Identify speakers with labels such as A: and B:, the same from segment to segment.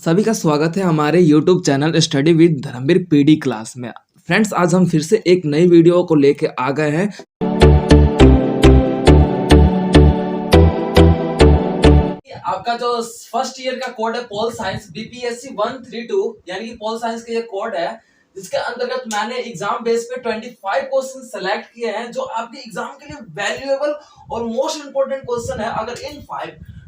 A: सभी का स्वागत है हमारे YouTube channel study with Dharmveer PD class में। फ्रेंड्स, आज हम फिर से एक नई वीडियो को लेके आ गए हैं। आपका जो फर्स्ट ईयर का कोड है पोल साइंस बीपीएससी 132 यानी कि पोल साइंस का ये कोड है, जिसके अंतर्गत मैंने एग्जाम बेस पे 25 क्वेश्चन सेलेक्ट किए हैं जो आपके एग्जाम के लिए वैल्यूएबल और मोस्ट इंपोर्टेंट क्वेश्चन है। अगर इन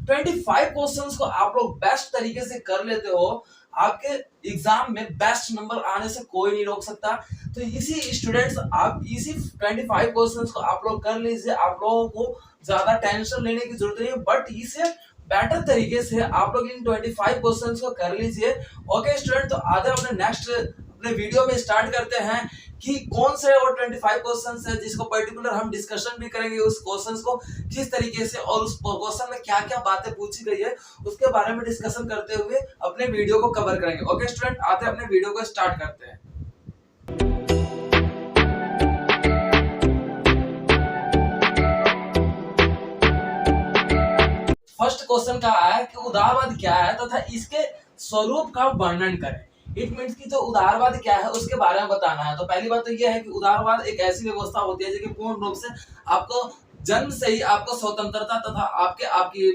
A: 25 क्वेश्चंस को आप लोग बेस्ट तरीके से कर लेते हो, आपके एग्जाम में बेस्ट नंबर आने से कोई नहीं रोक सकता। तो इसी स्टूडेंट्स, आप इसी 25 क्वेश्चंस को आप लोग कर लीजिए। आप लोगों को ज्यादा टेंशन लेने की जरूरत नहीं है, बट इसे बेटर तरीके से आप लोग इन 25 क्वेश्चंस को कर लीजिए। ओके स्टूडेंट, तो आगे अपने वीडियो में स्टार्ट करते हैं कि कौन से और 25 क्वेश्चंस है जिसको पर्टिकुलर हम डिस्कशन भी करेंगे, उस क्वेश्चंस को किस तरीके से और उस क्वेश्चन में क्या क्या बातें पूछी गई है उसके बारे में डिस्कशन करते हुए अपने वीडियो को कवर करेंगे। ओके स्टूडेंट, आते हैं अपने वीडियो को स्टार्ट करते हैं। फर्स्ट क्वेश्चन का है कि उदारवाद क्या है तथा इसके स्वरूप का वर्णन करें। इट मीन्स कि जो उदारवाद क्या है उसके बारे में बताना है। तो पहली बात तो यह है कि उदारवाद एक ऐसी व्यवस्था होती है जो कि पूर्ण रूप से आपको जन्म से ही आपको स्वतंत्रता तथा आपकी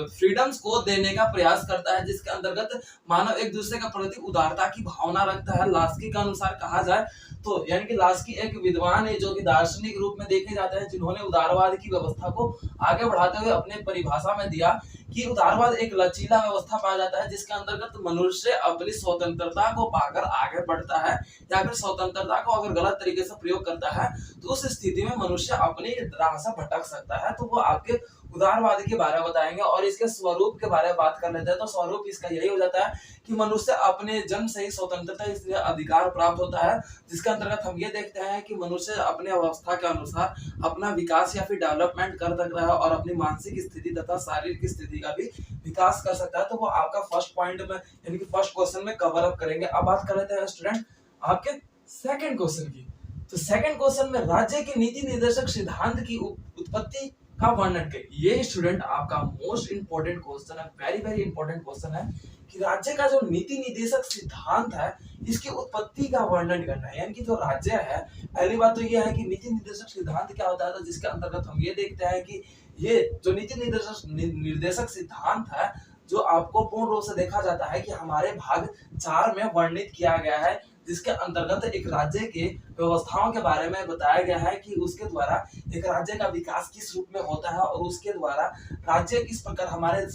A: फ्रीडम्स को देने का प्रयास करता है, जिसके अंतर्गत मानव एक दूसरे के प्रति उदारता की भावना रखता है। लास्की के अनुसार कहा जाए तो यानी कि लास्की एक विद्वान है जो कि दार्शनिक रूप में देखे जाते हैं, जिन्होंने उदारवाद की व्यवस्था को आगे बढ़ाते हुए अपने परिभाषा में दिया कि उदारवाद एक लचीला व्यवस्था पाया जाता है जिसके अंतर्गत मनुष्य अपनी स्वतंत्रता को पाकर आगे बढ़ता है, या फिर स्वतंत्रता को अगर गलत तरीके से प्रयोग करता है तो उस स्थिति में मनुष्य अपनी राह से भटक सकता है। तो वो आपके उदारवाद के बारे में बताएंगे और इसके स्वरूप के बारे में बात कर लेते हैं। तो स्वरूप इसका यही हो जाता है कि मनुष्य अपने जन्म से ही स्वतंत्रता इसलिए अधिकार प्राप्त होता है, जिसके अंतर्गत हम ये देखते हैं कि मनुष्य अपने अवस्था के अनुसार अपना विकास या फिर डेवलपमेंट कर सकता है और अपनी मानसिक स्थिति तथा शारीरिक स्थिति का भी विकास कर सकता है। तो वो आपका फर्स्ट पॉइंट में यानी कि फर्स्ट क्वेश्चन में कवर अप करेंगे। अब बात कर लेते हैं स्टूडेंट आपके सेकंड क्वेश्चन की। तो सेकंड क्वेश्चन में राज्य के नीति निर्देशक सिद्धांत की उत्पत्ति का वर्णन करें। ये स्टूडेंट आपका मोस्ट इंपोर्टेंट क्वेश्चन है, वेरी वेरी इंपोर्टेंट क्वेश्चन है कि राज्य का जो नीति निर्देशक सिद्धांत है इसकी उत्पत्ति का वर्णन करना है। यानी कि जो राज्य है, पहली बात तो ये है कि नीति निर्देशक सिद्धांत क्या होता है, तो जिसके अंतर्गत हम ये देखते हैं कि ये जो नीति निर्देशक सिद्धांत है जो आपको पूर्ण रूप से देखा जाता है कि हमारे भाग 4 में वर्णित किया गया है, जिसके अंतर्गत एक राज्य के व्यवस्थाओं के बारे में बताया गया है कि उसके द्वारा एक राज्य का विकास किस रूप में होता है और उसके द्वारा राज्य किस प्रकार हमारे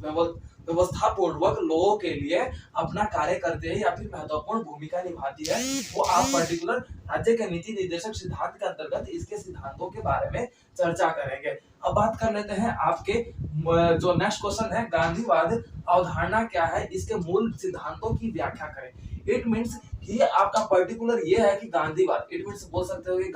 A: व्यवस्था पूर्वक लोगों के लिए अपना कार्य करते हैं या फिर महत्वपूर्ण भूमिका निभाती है। वो आप पर्टिकुलर राज्य के नीति निर्देशक सिद्धांत के अंतर्गत इसके सिद्धांतों के बारे में चर्चा करेंगे। अब बात कर लेते हैं आपके जो नेक्स्ट क्वेश्चन है, गांधीवाद अवधारणा क्या है, इसके मूल सिद्धांतों की व्याख्या करें। इट मीन्स ये आपका पर्टिकुलर ये है कि गांधीवाद, इट मीन्स बोल सकते हो कि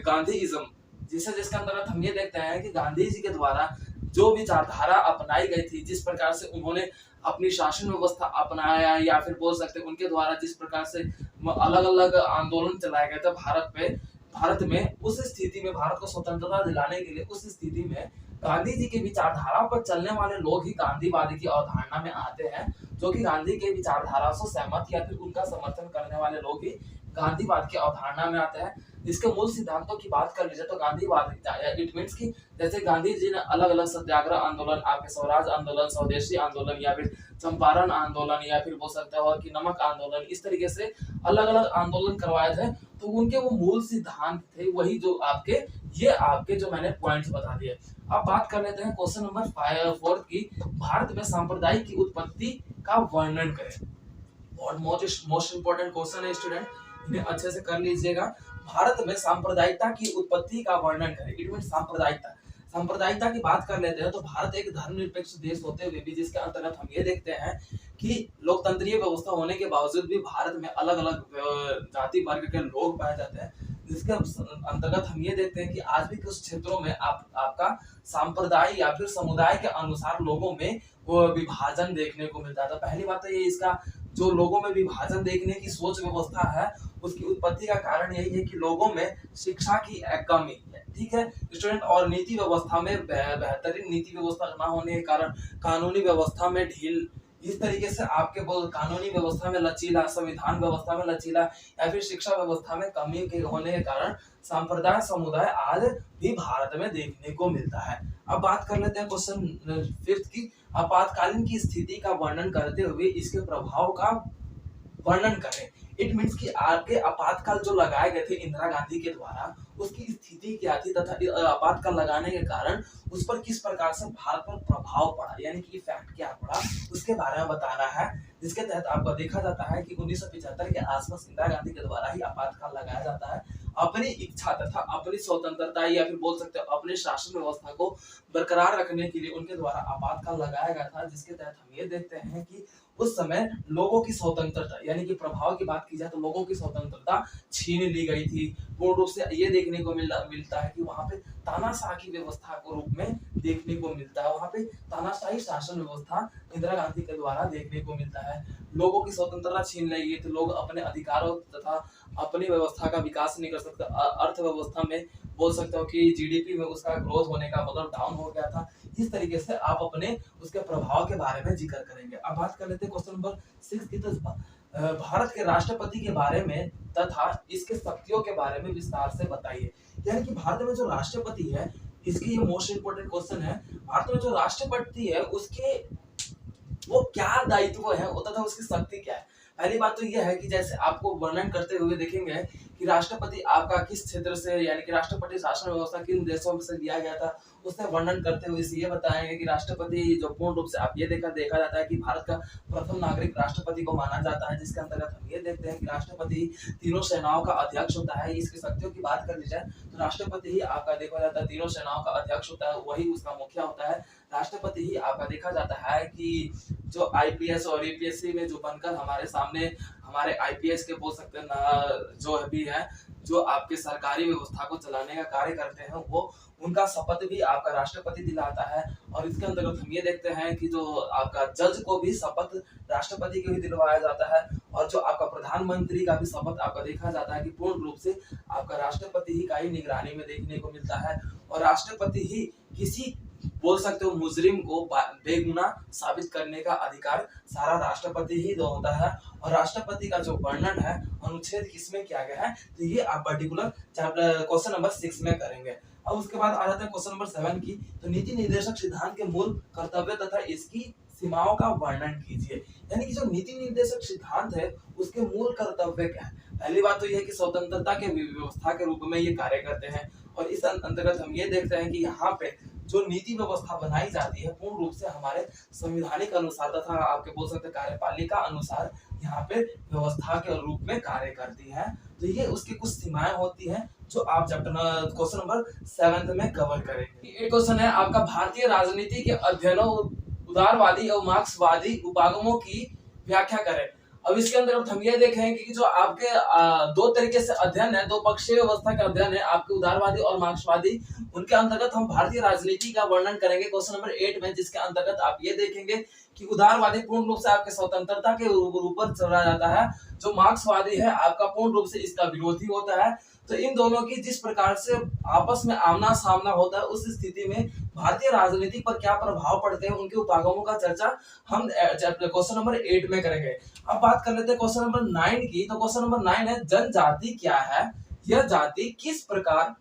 A: गांधीइज्म, जिसके अंतर्गत हम ये देखते हैं कि गांधी जी के द्वारा जो विचारधारा अपनाई गई थी, जिस प्रकार से उन्होंने अपनी शासन व्यवस्था अपनाया, या फिर बोल सकते हैं उनके द्वारा जिस प्रकार से अलग अलग आंदोलन चलाए गए थे भारत में, उस स्थिति में भारत को स्वतंत्रता दिलाने के लिए उस स्थिति में गांधी जी के विचारधारा पर चलने वाले लोग ही गांधीवाद की अवधारणा में आते हैं। जो कि गांधी के विचारधारा से सहमत या फिर उनका समर्थन करने वाले लोग ही गांधीवाद की अवधारणा में आते हैं। इसके मूल सिद्धांतों की बात कर लीजिए तो गांधीवाद इट मीन्स कि जैसे गांधी जी ने अलग अलग सत्याग्रह आंदोलन, आपके स्वराज आंदोलन, स्वदेशी आंदोलन, या फिर चंपारण आंदोलन, या फिर बोल सकते हो कि नमक आंदोलन, इस तरीके से अलग अलग आंदोलन करवाए थे। तो उनके वो मूल सिद्धांत थे वही जो आपके जो मैंने पॉइंट्स बता दिए। अब बात कर लेते हैं क्वेश्चन नंबर 4 की, भारत में सांप्रदायिक की उत्पत्ति का वर्णन करें। और मोस्ट इंपोर्टेंट क्वेश्चन है स्टूडेंट, इन्हें अच्छे से कर लीजिएगा। भारत में सांप्रदायिकता की उत्पत्ति का वर्णन करें। इट मींस सांप्रदायिकता की बात कर लेते हैं तो भारत एक धर्मनिरपेक्ष देश होते हुए भी जिसके अंतर्गत हम ये देखते हैं कि लोकतंत्रीय व्यवस्था होने के बावजूद भी भारत में अलग अलग जाति वर्ग के लोग पाए जाते हैं, जिसके अंतर्गत हम ये देखते हैं कि आज भी कुछ क्षेत्रों में आपका संप्रदाय या फिर समुदाय के अनुसार लोगों में वो विभाजन देखने को मिलता है। तो पहली बात तो ये इसका जो लोगों में विभाजन देखने की सोच व्यवस्था है उसकी उत्पत्ति का कारण यही है कि लोगों में शिक्षा की कमी है, ठीक है स्टूडेंट, और नीति व्यवस्था में बेहतरीन नीति व्यवस्था न होने के कारण कानूनी व्यवस्था में ढील इस तरीके से आपके कानूनी व्यवस्था में लचीला, संविधान व्यवस्था में लचीला या फिर शिक्षा व्यवस्था में कमी के होने के कारण सांप्रदाय समुदाय आज भी भारत में देखने को मिलता है। अब बात कर लेते हैं क्वेश्चन फिफ्थ की, आपातकालीन की स्थिति का वर्णन करते हुए इसके प्रभाव का वर्णन करें। इट मीन्स कि आपके आपातकाल जो लगाए गए थे इंदिरा गांधी के द्वारा, उसकी स्थिति क्या थी तथा आपातकाल लगाने के कारण उस पर किस प्रकार से भारत पर प्रभाव पड़ा, यानी कि इफेक्ट क्या पड़ा, उसके बारे में बताना है। जिसके तहत आपको देखा जाता है कि 1975 के आसपास इंदिरा गांधी के द्वारा ही आपातकाल लगाया जाता है अपनी इच्छा तथा अपनी स्वतंत्रता या फिर बोल सकते हो अपने शासन व्यवस्था को बरकरार रखने के लिए उनके द्वारा आपातकाल लगाया गया था। जिसके तहत हम ये देखते हैं कि उस समय लोगों की स्वतंत्रता यानी कि प्रभाव की बात की जाए तो लोगों की स्वतंत्रता छीन ली गई थी। पूर्ण रूप से ये देखने को मिलता है कि वहां पे तानाशाह की व्यवस्था को रूप में देखने को मिलता है। वहां पे तानाशाही शासन व्यवस्था इंदिरा गांधी के द्वारा देखने को मिलता है। लोगों की स्वतंत्रता छीन ली गई थी, लोग अपने अधिकारों तथा अपनी व्यवस्था का विकास नहीं कर सकते। अर्थव्यवस्था में बोल सकते हो कि जीडीपी में उसका ग्रोथ होने का मतलब डाउन हो गया था। इस तरीके से आप अपने उसके प्रभाव के बारे में जिक्र करेंगे। अब बात कर लेते हैं क्वेश्चन नंबर 6 की, तो भारत के राष्ट्रपति के बारे में तथा इसके शक्तियों के बारे में विस्तार से बताइए। यानी कि भारत में जो राष्ट्रपति है, इसकी ये मोस्ट इंपोर्टेंट क्वेश्चन है, भारत में जो राष्ट्रपति है उसके वो क्या दायित्व है तथा उसकी शक्ति क्या है। पहली बात तो यह है कि जैसे आपको वर्णन करते हुए देखेंगे कि राष्ट्रपति आपका किस क्षेत्र से, यानी कि राष्ट्रपति शासन व्यवस्था किन देशों से दिया गया था, उससे वर्णन करते हुए ये बताएंगे कि राष्ट्रपति जो पूर्ण रूप से आप ये देखा जाता है कि भारत का प्रथम नागरिक राष्ट्रपति को माना जाता है। जिसके अंतर्गत हम ये देखते हैं कि राष्ट्रपति तीनों सेनाओं का अध्यक्ष होता है। इसकी शक्तियों की बात कर ली जाए तो राष्ट्रपति ही आपका देखा जाता है तीनों सेनाओं का अध्यक्ष होता है, वही उसका मुखिया होता है। राष्ट्रपति ही आपका देखा जाता है कि जो आईपीएस और यूपीएससी में जो बनकर हमारे सामने हमारे आईपीएस के बोल सकते हैं जो भी है, जो आपके सरकारी व्यवस्था को चलाने का कार्य करते हैं, वो उनका शपथ भी आपका राष्ट्रपति दिलाता है। और इसके अंतर्गत हम ये देखते हैं कि जो आपका जज को भी शपथ राष्ट्रपति को ही दिलवाया जाता है। और जो आपका प्रधानमंत्री का भी शपथ आपका देखा जाता है कि पूर्ण रूप से आपका राष्ट्रपति ही का ही निगरानी में देखने को मिलता है। और राष्ट्रपति ही किसी बोल सकते हो मुजरिम को बेगुनाह साबित करने का अधिकार सारा राष्ट्रपति ही दो होता है। और राष्ट्रपति का जो वर्णन है अनुच्छेद किसमें किया गया है, तो ये आप पर्टिकुलर क्वेश्चन नंबर 6 में करेंगे। अब उसके बाद आ जाते हैं क्वेश्चन नंबर 7 की, तो नीति निर्देशक सिद्धांत के मूल कर्तव्य तथा इसकी सीमाओं का वर्णन कीजिए। यानी कि जो नीति निर्देशक सिद्धांत है उसके मूल कर्तव्य क्या है। पहली बात तो यह है कि स्वतंत्रता के व्यवस्था के रूप में ये कार्य करते हैं। और इस अंतर्गत हम ये देखते हैं कि यहाँ पे जो नीति व्यवस्था बनाई जाती है पूर्ण रूप से हमारे संविधानिक अनुसार तथा आपके बोल सकते कार्यपालिका अनुसार यहाँ पे व्यवस्था के रूप में कार्य करती है। तो ये उसकी कुछ सीमाएं होती हैं जो आप चैप्टर क्वेश्चन नंबर 7 में कवर करेंगे। ये क्वेश्चन है आपका, भारतीय राजनीति के अध्ययनों उदारवादी और मार्क्सवादी उपागमों की व्याख्या करें। अब इसके अंदर हम ये देखेंगे कि जो आपके दो तरीके से अध्ययन है, दो पक्षीय व्यवस्था का अध्ययन है, आपके उदारवादी और मार्क्सवादी। उनके अंतर्गत हम भारतीय राजनीति का वर्णन करेंगे क्वेश्चन नंबर 8 में, जिसके अंतर्गत आप ये देखेंगे कि उदारवादी पूर्ण रूप से आपके स्वतंत्रता के ऊपर चला जाता है, जो मार्क्सवादी है आपका पूर्ण रूप से इसका विरोधी होता है। तो इन दोनों की जिस प्रकार से आपस में आमना सामना होता है, उस स्थिति में भारतीय राजनीति पर क्या प्रभाव पड़ते हैं, उनके उपागमों का चर्चा हम क्वेश्चन नंबर 8 में करेंगे। अब बात कर लेते हैं क्वेश्चन नंबर 9 की। तो क्वेश्चन नंबर 9 है, जनजाति क्या है, यह जाति किस प्रकार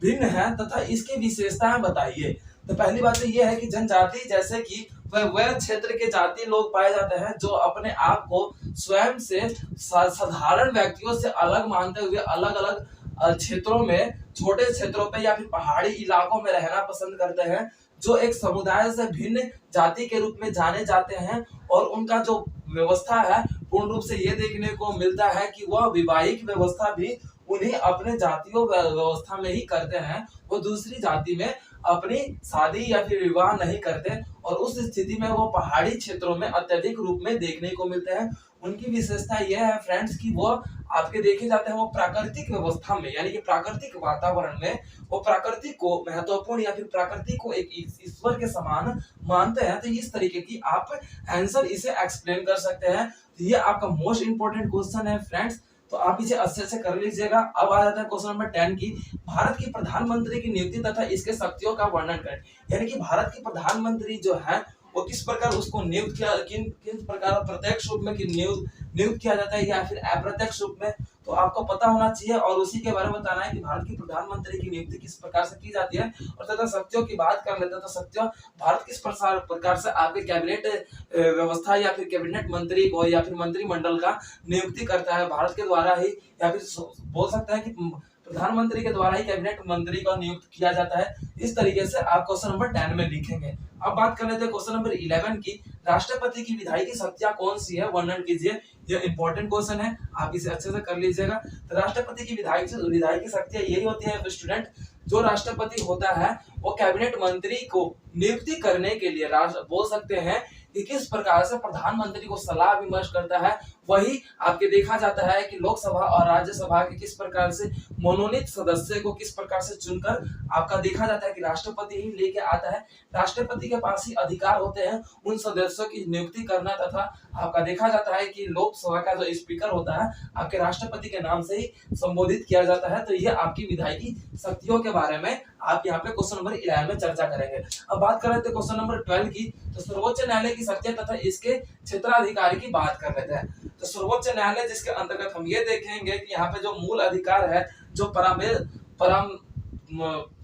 A: भिन्न है तथा इसकी विशेषताएं बताइए। तो पहली बात तो यह है कि जनजाति जैसे कि वह क्षेत्र के जाति लोग पाए जाते हैं जो अपने आप को स्वयं से साधारण व्यक्तियों से अलग मानते हुए अलग अलग क्षेत्रों में, छोटे क्षेत्रों पे या फिर पहाड़ी इलाकों में रहना पसंद करते हैं, जो एक समुदाय से भिन्न जाति के रूप में जाने जाते हैं। और उनका जो व्यवस्था है पूर्ण रूप से ये देखने को मिलता है कि वह वैवाहिक व्यवस्था भी उन्हें अपने जातीय व्यवस्था में ही करते हैं, वो दूसरी जाति में अपनी शादी या फिर विवाह नहीं करते। और उस स्थिति में वो पहाड़ी क्षेत्रों में अत्यधिक रूप में देखने को मिलते हैं। उनकी विशेषता यह है फ्रेंड्स कि वो आपके देखे जाते हैं वो प्राकृतिक व्यवस्था में, यानी कि प्राकृतिक वातावरण में वो प्रकृति को महत्वपूर्ण या फिर प्रकृति को एक ईश्वर के समान मानते हैं। तो इस तरीके की आप आंसर इसे एक्सप्लेन कर सकते हैं। तो ये आपका मोस्ट इंपोर्टेंट क्वेश्चन है फ्रेंड्स, तो आप इसे अच्छे से कर लीजिएगा। अब आ जाता है क्वेश्चन नंबर 10 की, भारत की प्रधानमंत्री की नियुक्ति तथा इसके शक्तियों का वर्णन करें। यानी कि भारत के प्रधानमंत्री जो है वो किस प्रकार उसको नियुक्त किया, किन किन प्रकार प्रत्यक्ष रूप में नियुक्त किया जाता है या फिर अप्रत्यक्ष रूप में, तो आपको पता होना चाहिए। और उसी के बारे में बताना है कि भारत की प्रधानमंत्री की नियुक्ति किस प्रकार से की जाती है। और तथा शक्तियों की बात कर लेते हैं तो शक्तियों भारत किस प्रकार से आपके कैबिनेट व्यवस्था या फिर कैबिनेट मंत्री को या फिर मंत्रिमंडल का नियुक्ति करता है भारत के द्वारा ही, या फिर बोल सकते हैं कि प्रधानमंत्री के द्वारा ही कैबिनेट मंत्री को नियुक्त किया जाता है। इस तरीके से आप क्वेश्चन नंबर 10 में लिखेंगे। अब बात कर लेते हैं क्वेश्चन नंबर 11 की। राष्ट्रपति की विधायी शक्तियां कौन सी है, वर्णन कीजिए। ये इंपॉर्टेंट क्वेश्चन है, आप इसे अच्छे से कर लीजिएगा। तो राष्ट्रपति की विधायी शक्तियां यही होती है स्टूडेंट, जो राष्ट्रपति होता है वो कैबिनेट मंत्री को नियुक्ति करने के लिए बोल सकते हैं कि किस प्रकार से प्रधानमंत्री को सलाह विमर्श करता है। वही आपके देखा जाता है कि लोकसभा और राज्यसभा के किस प्रकार से मनोनीत सदस्य को किस प्रकार से चुनकर आपका देखा जाता है कि राष्ट्रपति ही लेके आता है। राष्ट्रपति के पास ही अधिकार होते हैं उन सदस्यों की नियुक्ति करना, तथा आपका देखा जाता है कि लोकसभा का जो स्पीकर होता है आपके राष्ट्रपति के नाम से ही संबोधित किया जाता है। तो ये आपकी विधायी शक्तियों के बारे में आप यहाँ पे क्वेश्चन नंबर 11 में चर्चा करेंगे। अब बात कर लेते हैं क्वेश्चन नंबर 12 की। तो सर्वोच्च न्यायालय की शक्तियां तथा इसके क्षेत्राधिकारी की बात कर लेते हैं। तो सर्वोच्च न्यायालय जिसके अंतर्गत हम ये देखेंगे कि यहाँ पे जो मूल अधिकार है, जो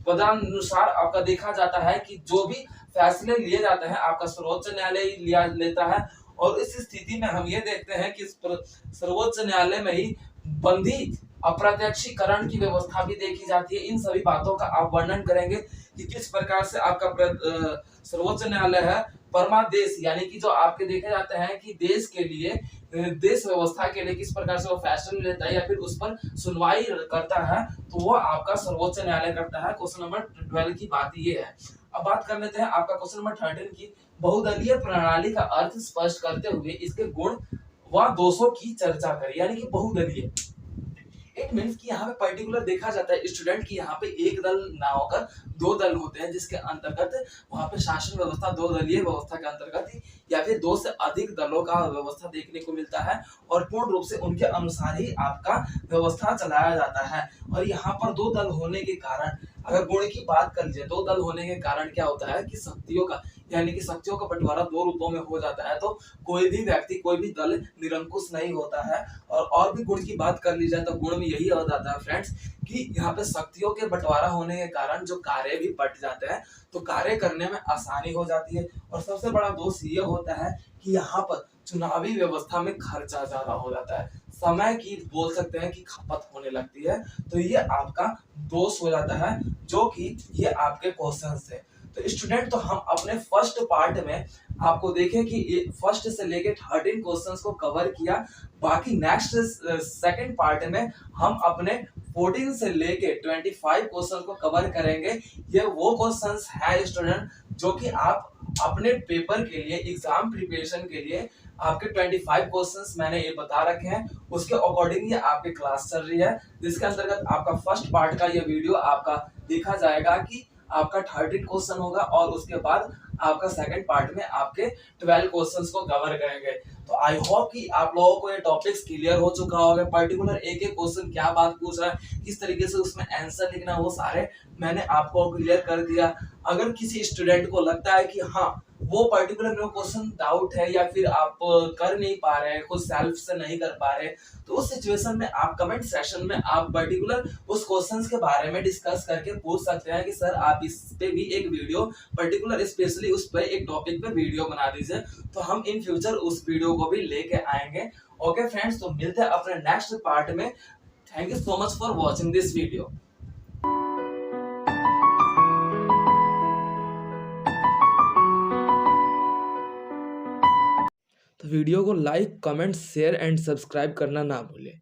A: पदानुसार आपका देखा जाता है कि जो भी फैसले लिए जाते हैं आपका सर्वोच्च न्यायालय लिया लेता है। और इस स्थिति में हम ये देखते हैं कि सर्वोच्च न्यायालय में ही बंदी अप्रत्यक्षीकरण की व्यवस्था भी देखी जाती है। इन सभी बातों का आप वर्णन करेंगे कि किस प्रकार से आपका सर्वोच्च न्यायालय है परमादेश, यानी कि जो आपके देखे जाते हैं कि देश के लिए, देश व्यवस्था के लिए किस प्रकार से वो फैसले लेता है या फिर उस पर सुनवाई करता है, तो वो आपका सर्वोच्च न्यायालय करता है। क्वेश्चन नंबर 12 की बात ये है। अब बात कर लेते हैं आपका क्वेश्चन नंबर 13 की। बहुदलीय प्रणाली का अर्थ स्पष्ट करते हुए इसके गुण व दोषों की चर्चा करें। यानी कि बहुदलीय इट मीन्स कि यहाँ पे पर्टिकुलर देखा जाता है स्टूडेंट की यहाँ पे एक दल ना होकर दो दल होते हैं, जिसके अंतर्गत वहाँ पे शासन व्यवस्था दो दलीय व्यवस्था के अंतर्गत या फिर दो से अधिक दलों का व्यवस्था देखने को मिलता है और पूर्ण रूप से उनके अनुसार ही आपका व्यवस्था चलाया जाता है। और यहाँ पर दो दल होने के कारण, अगर गुण की बात कर लीजिए, दो दल होने के कारण क्या होता है कि शक्तियों का, यानी कि शक्तियों का बंटवारा दो रूपों में हो जाता है। तो कोई भी व्यक्ति, कोई भी दल निरंकुश नहीं होता है। और भी गुण की बात कर ली जाए तो गुण में यही हो जाता है फ्रेंड्स कि यहाँ पे शक्तियों के बंटवारा होने के कारण जो कार्य भी बट जाते हैं, तो कार्य करने में आसानी हो जाती है। और सबसे बड़ा दोष ये होता है कि यहाँ पर चुनावी व्यवस्था में खर्चा ज्यादा हो जाता है, समय की बोल सकते हैं कि खपत होने लगती है। तो ये आपका दोष हो जाता है, जो कि ये आपके क्वेश्चन थे। तो स्टूडेंट, तो हम अपने फर्स्ट पार्ट में आपको देखें कि फर्स्ट से लेके 13 क्वेश्चंस को कवर किया। बाकी नेक्स्ट सेकंड पार्ट में हम अपने 14 से लेके 25 क्वेश्चन को कवर करेंगे। ये वो क्वेश्चंस है स्टूडेंट जो कि आप अपने पेपर के लिए, एग्जाम प्रिपरेशन के लिए आपके 25 क्वेश्चंस मैंने ये बता रखे हैं, उसके अकॉर्डिंग ये आपकी क्लास चल रही है, जिसके अंतर्गत आपका फर्स्ट पार्ट का ये वीडियो आपका देखा जाएगा कि आपका 13 क्वेश्चन होगा और उसके बाद आपका सेकंड पार्ट में आपके 12 क्वेश्चंस को कवर करेंगे। तो आई होप कि आप लोगों को ये टॉपिक्स क्लियर हो चुका होगा। पर्टिकुलर एक एक क्वेश्चन क्या बात पूछ रहा है, किस तरीके से उसमें आंसर लिखना, वो सारे मैंने आपको क्लियर कर दिया। अगर किसी स्टूडेंट को लगता है कि हाँ वो पर्टिकुलर क्वेश्चन डाउट है या फिर आप कर नहीं पा रहे हैं, खुद सेल्फ से नहीं कर पा रहे, तो उस सिचुएशन में आप कमेंट सेक्शन में आप पर्टिकुलर उस क्वेश्चंस के बारे में डिस्कस करके पूछ सकते हैं कि सर आप इस पे भी एक वीडियो पर्टिकुलर स्पेशली उस पर एक टॉपिक पे वीडियो बना दीजिए, तो हम इन फ्यूचर उस वीडियो को भी लेके आएंगे। ओके फ्रेंड्स, तो मिलते हैं अपने नेक्स्ट पार्ट में। Thank you so much for watching this video. तो वीडियो को like, comment, share and subscribe करना ना भूलें।